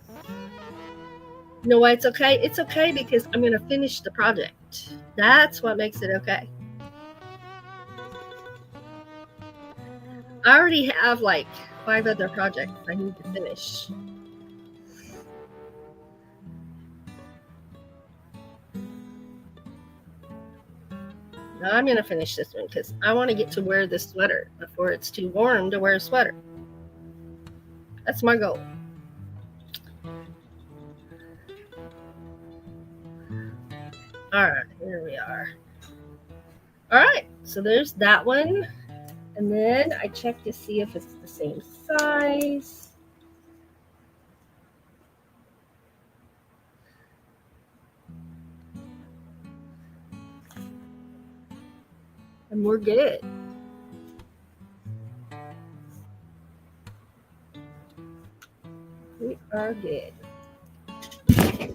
You know why it's okay? It's okay because I'm going to finish the project. That's what makes it okay. I already have like 5 other projects I need to finish. Now I'm going to finish this one because I want to get to wear this sweater before it's too warm to wear a sweater. That's my goal. All right, here we are. All right, so there's that one. And then I check to see if it's the same size. And we're good. We are good.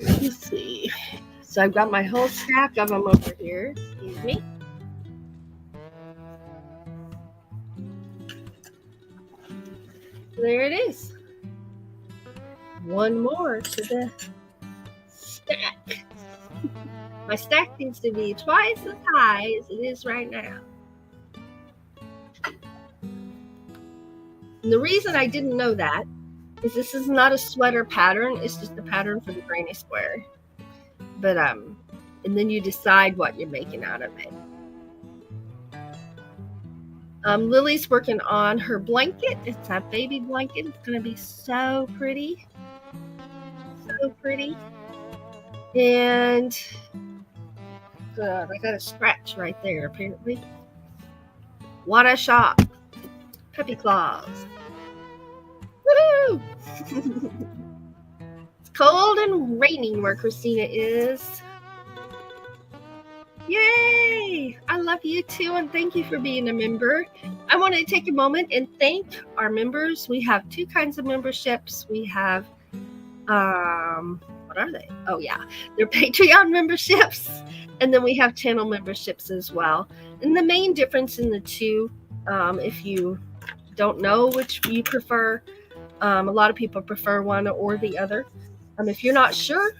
Let's see. So I've got my whole stack of them over here. Excuse me. There it is. One more to the stack. My stack needs to be twice as high as it is right now. And the reason I didn't know that is this is not a sweater pattern. It's just a pattern for the granny square. But and then you decide what you're making out of it. Lily's working on her blanket. It's a baby blanket. It's going to be so pretty. So pretty. And I got a scratch right there, apparently. What a shop. Puppy claws. Woohoo! It's cold and raining where Christina is. Yay! I love you too, and thank you for being a member. I want to take a moment and thank our members. We have 2 kinds of memberships. We have, what are they? Oh yeah, they're Patreon memberships, and then we have channel memberships as well. And the main difference in the two, if you don't know which you prefer, a lot of people prefer one or the other. If you're not sure,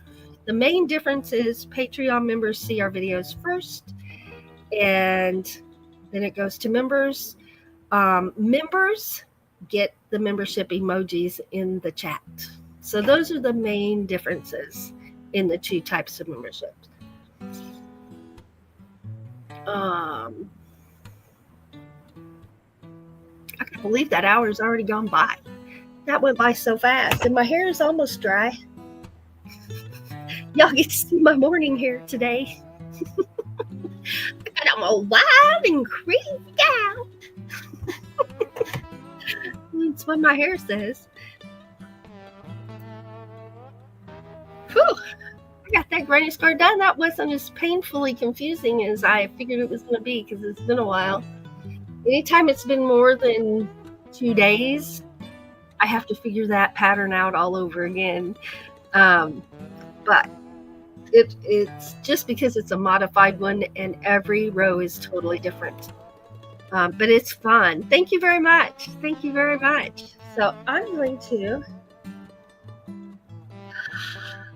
the main difference is Patreon members see our videos first, and then it goes to members. Members get the membership emojis in the chat. So those are the main differences in the 2 types of memberships. I can't believe that hour's already gone by. That went by so fast, and my hair is almost dry. Y'all get to see my morning hair today. I'm all wild and crazy out. That's what my hair says. Whew. I got that granny square done. That wasn't as painfully confusing as I figured it was going to be because it's been a while. Anytime it's been more than 2 days, I have to figure that pattern out all over again. But it's just because it's a modified one and every row is totally different. But it's fun. Thank you very much. Thank you very much. So I'm going to,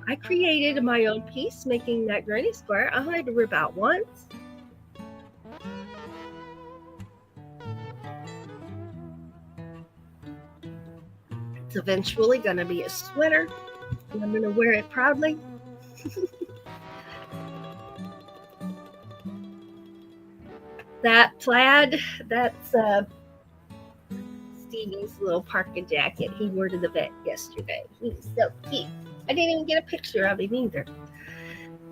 I created my own piece making that granny square. I had to rip out once. It's eventually going to be a sweater, and I'm going to wear it proudly. That plaid, that's Stevie's little parka jacket he wore to the vet yesterday. He's so cute. I didn't even get a picture of him either.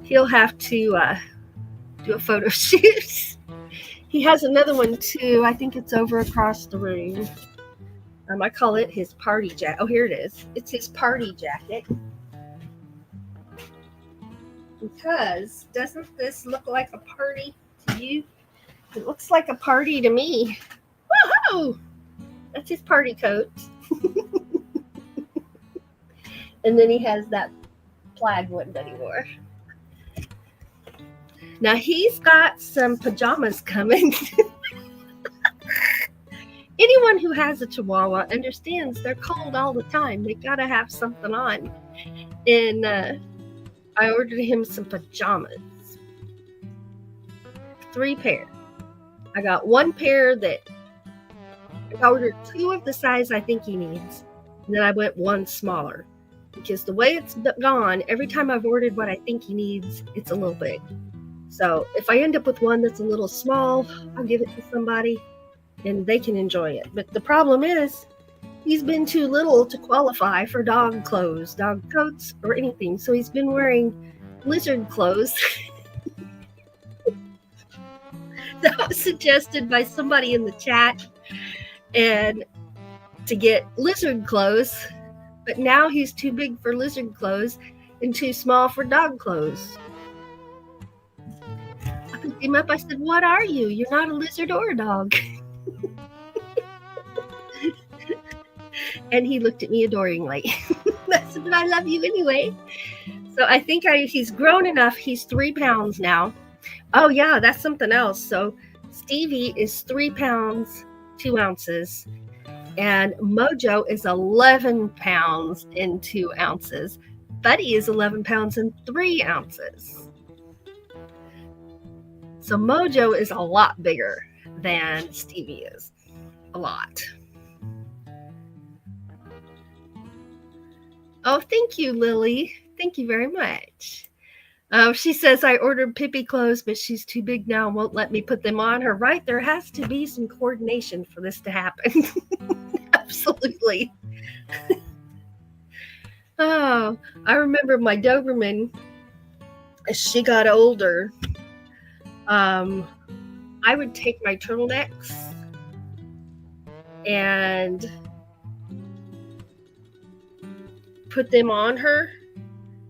He'll have to do a photo shoot. He has another one too. I think it's over across the room. I call it his party jacket. Oh, here it is. It's his party jacket. Because doesn't this look like a party to you? It looks like a party to me. Woohoo! That's his party coat. And then he has that plaid one that he wore. Now he's got some pajamas coming. Anyone who has a Chihuahua understands they're cold all the time. They gotta have something on. And I ordered him some pajamas. 3 pair. I got 1 pair that I ordered 2 of the size I think he needs. And then I went 1 smaller. Because the way it's gone, every time I've ordered what I think he needs, it's a little big. So if I end up with one that's a little small, I'll give it to somebody and they can enjoy it. But the problem is, he's been too little to qualify for dog clothes, dog coats, or anything. So he's been wearing lizard clothes. That was suggested by somebody in the chat, and to get lizard clothes. But now he's too big for lizard clothes and too small for dog clothes. I picked him up. I said, "What are you? You're not a lizard or a dog." And he looked at me adoringly. I said, "But I love you anyway." So I think he's grown enough. He's 3 pounds now. Oh yeah, that's something else. So Stevie is 3 pounds, 2 ounces. And Mojo is 11 pounds and 2 ounces. Buddy is 11 pounds and 3 ounces. So Mojo is a lot bigger than Stevie is. A lot. Oh, thank you, Lily. Thank you very much. She says, I ordered Pippi clothes, but she's too big now and won't let me put them on her. Right? There has to be some coordination for this to happen. Absolutely. Oh, I remember my Doberman, as she got older, I would take my turtlenecks and put them on her.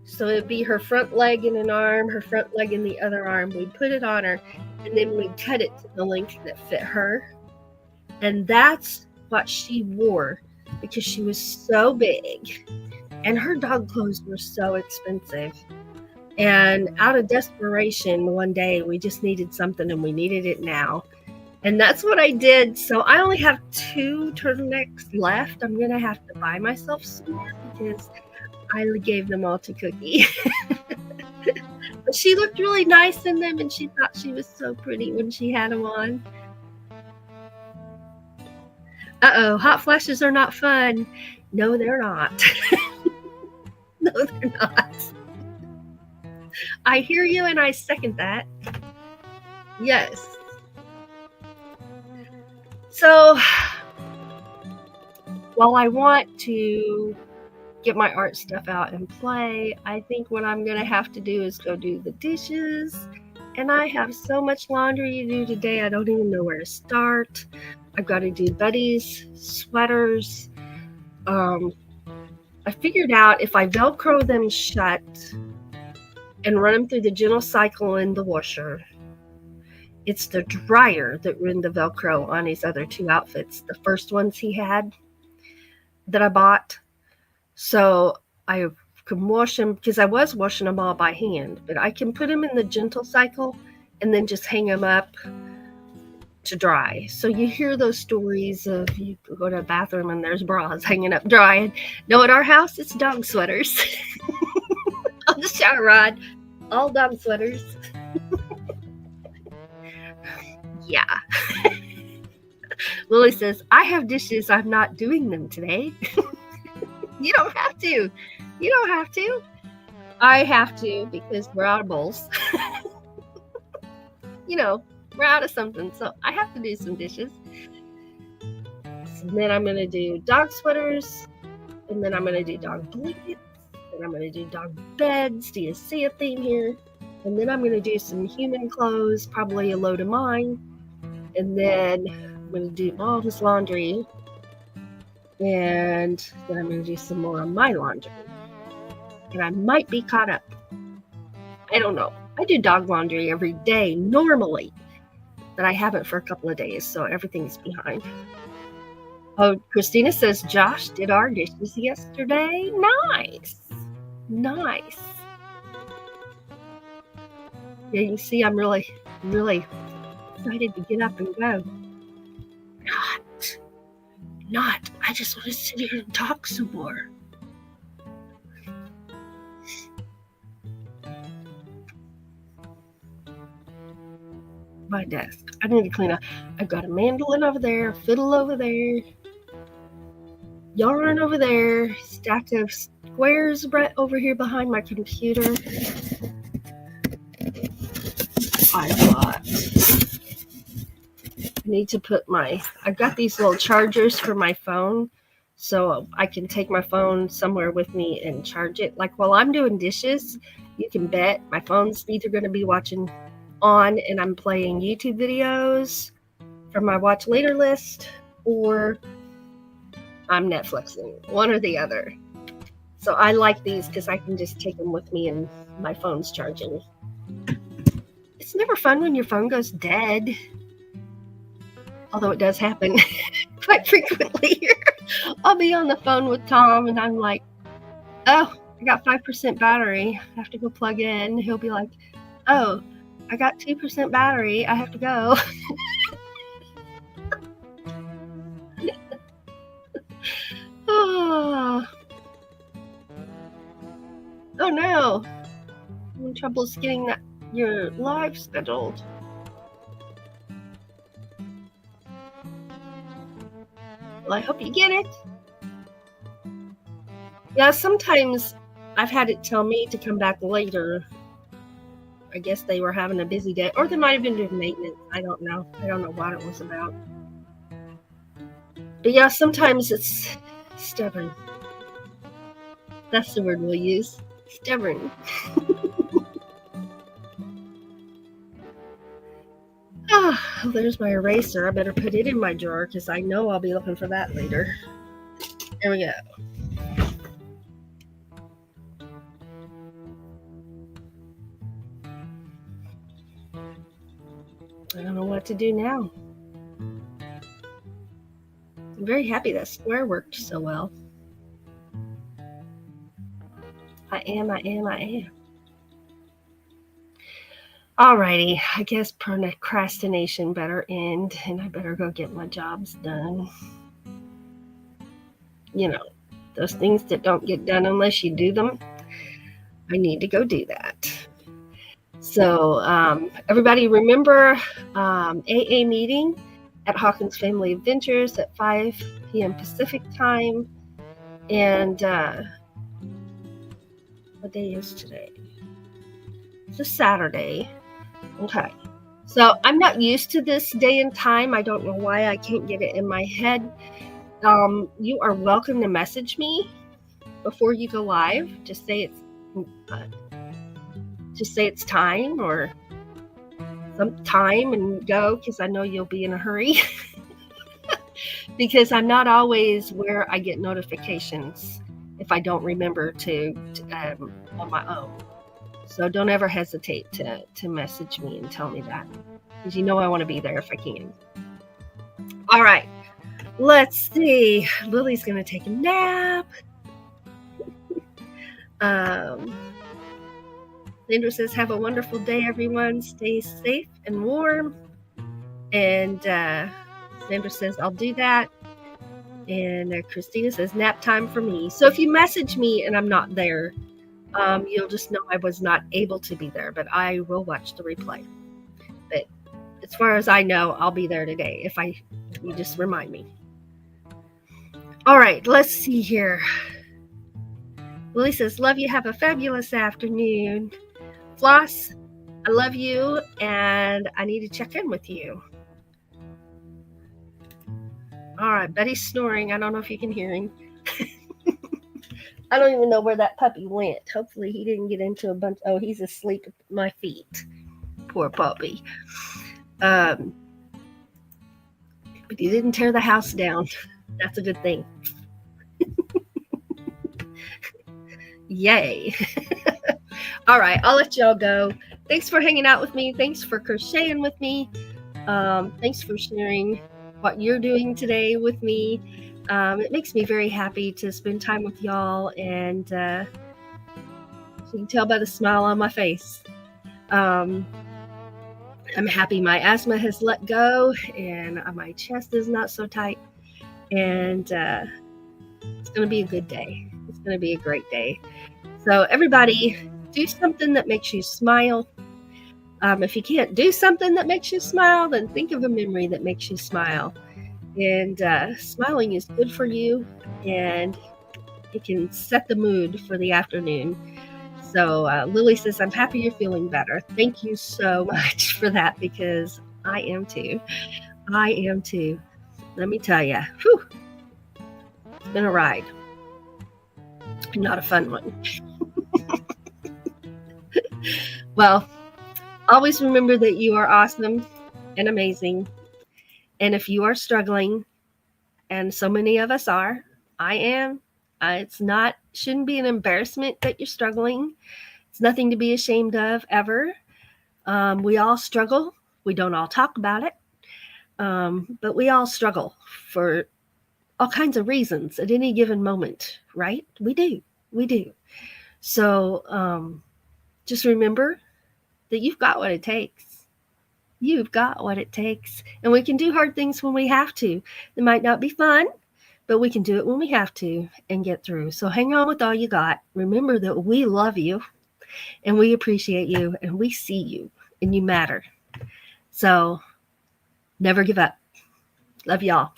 So it'd be her front leg in an arm, her front leg in the other arm. We'd put it on her, and then we'd cut it to the length that fit her. And that's what she wore because she was so big. And her dog clothes were so expensive. And out of desperation, one day, we just needed something, and we needed it now. And that's what I did. So I only have 2 turtlenecks left. I'm going to have to buy myself some more because I gave them all to Cookie. But she looked really nice in them, and she thought she was so pretty when she had them on. Uh-oh, hot flashes are not fun. No, they're not. No, they're not. I hear you, and I second that. Yes. So, while I want to get my art stuff out and play, I think what I'm going to have to do is go do the dishes. And I have so much laundry to do today, I don't even know where to start. I've got to do Buddy's sweaters. I figured out if I Velcro them shut and run them through the gentle cycle in the washer, it's the dryer that ruined the Velcro on his other 2 outfits. The first ones he had that I bought. So I can wash them because I was washing them all by hand, but I can put them in the gentle cycle and then just hang them up to dry. So you hear those stories of you go to a bathroom and there's bras hanging up drying. No, at our house, it's dog sweaters. On the shower rod, all dog sweaters. Yeah. Lily says, I have dishes. I'm not doing them today. You don't have to. You don't have to. I have to because we're out of bowls. We're out of something. So I have to do some dishes. And then I'm going to do dog sweaters. And then I'm going to do dog blankets. And I'm going to do dog beds. Do you see a theme here? And then I'm going to do some human clothes, probably a load of mine. And then I'm going to do all his laundry. And then I'm going to do some more of my laundry. And I might be caught up. I don't know. I do dog laundry every day normally. But I haven't for a couple of days, so everything's behind. Oh, Christina says, Josh did our dishes yesterday. Nice. Nice. Yeah, you see, I'm really, really excited to get up and go. Not. I just want to sit here and talk some more. My desk. I need to clean up. I've got a mandolin over there, a fiddle over there, yarn over there, stack of squares right over here behind my computer. I need to put I've got these little chargers for my phone, so I can take my phone somewhere with me and charge it. Like while I'm doing dishes, you can bet my phone's either going to be watching on and I'm playing YouTube videos from my watch later list, or I'm Netflixing, one or the other. So I like these because I can just take them with me and my phone's charging. It's never fun when your phone goes dead, although it does happen quite frequently. I'll be on the phone with Tom and I'm like, oh, I got 5% battery, I have to go plug in. He'll be like, oh, I got 2% battery, I have to go. Oh no, I'm in trouble getting your live scheduled. Well, I hope you get it. Yeah, sometimes I've had it tell me to come back later. I guess they were having a busy day, or they might have been doing maintenance. I don't know. I don't know what it was about. But yeah, sometimes it's stubborn. That's the word we'll use. Stubborn. Oh, there's my eraser. I better put it in my drawer because I know I'll be looking for that later. There we go. I don't know what to do now. I'm very happy that square worked so well. I am. Alrighty, I guess procrastination better end, and I better go get my jobs done. You know, those things that don't get done unless you do them. I need to go do that. So, everybody remember AA meeting at Hawkins Family Adventures at 5 p.m. Pacific time. And what day is today? It's a Saturday. Okay. So I'm not used to this day and time. I don't know why I can't get it in my head. You are welcome to message me before you go live. Just say it's time or some time and go, because I know you'll be in a hurry. Because I'm not always where I get notifications if I don't remember to on my own. So don't ever hesitate to message me and tell me that, because you know I want to be there if I can. All right, let's see. Lily's going to take a nap. Sandra says, have a wonderful day, everyone. Stay safe and warm. And Sandra says, I'll do that. And Christina says, nap time for me. So if you message me and I'm not there, you'll just know I was not able to be there, but I will watch the replay. But as far as I know, I'll be there today if you just remind me. All right, let's see here. Lily says, love you. Have a fabulous afternoon. Floss, I love you, and I need to check in with you. All right, Betty's snoring. I don't know if you can hear him. I don't even know where that puppy went. Hopefully he didn't get into a bunch. Oh, he's asleep at my feet. Poor puppy. But he didn't tear the house down. That's a good thing. Yay. All right, I'll let y'all go. Thanks for hanging out with me. Thanks for crocheting with me. Thanks for sharing what you're doing today with me. It makes me very happy to spend time with y'all, and you can tell by the smile on my face. I'm happy my asthma has let go and my chest is not so tight. And it's going to be a good day. It's going to be a great day. So everybody, do something that makes you smile. If you can't do something that makes you smile, then think of a memory that makes you smile. And smiling is good for you, and it can set the mood for the afternoon. So Lily says, I'm happy you're feeling better. Thank you so much for that, because I am too. I am too. Let me tell you, it's been a ride. Not a fun one. Well, always remember that you are awesome and amazing. And if you are struggling, and so many of us are, I am, shouldn't be an embarrassment that you're struggling. It's nothing to be ashamed of ever. We all struggle. We don't all talk about it. But we all struggle for all kinds of reasons at any given moment, right? We do. So just remember that you've got what it takes. You've got what it takes. And we can do hard things when we have to. It might not be fun, but we can do it when we have to and get through. So hang on with all you got. Remember that we love you and we appreciate you and we see you and you matter. So never give up. Love y'all.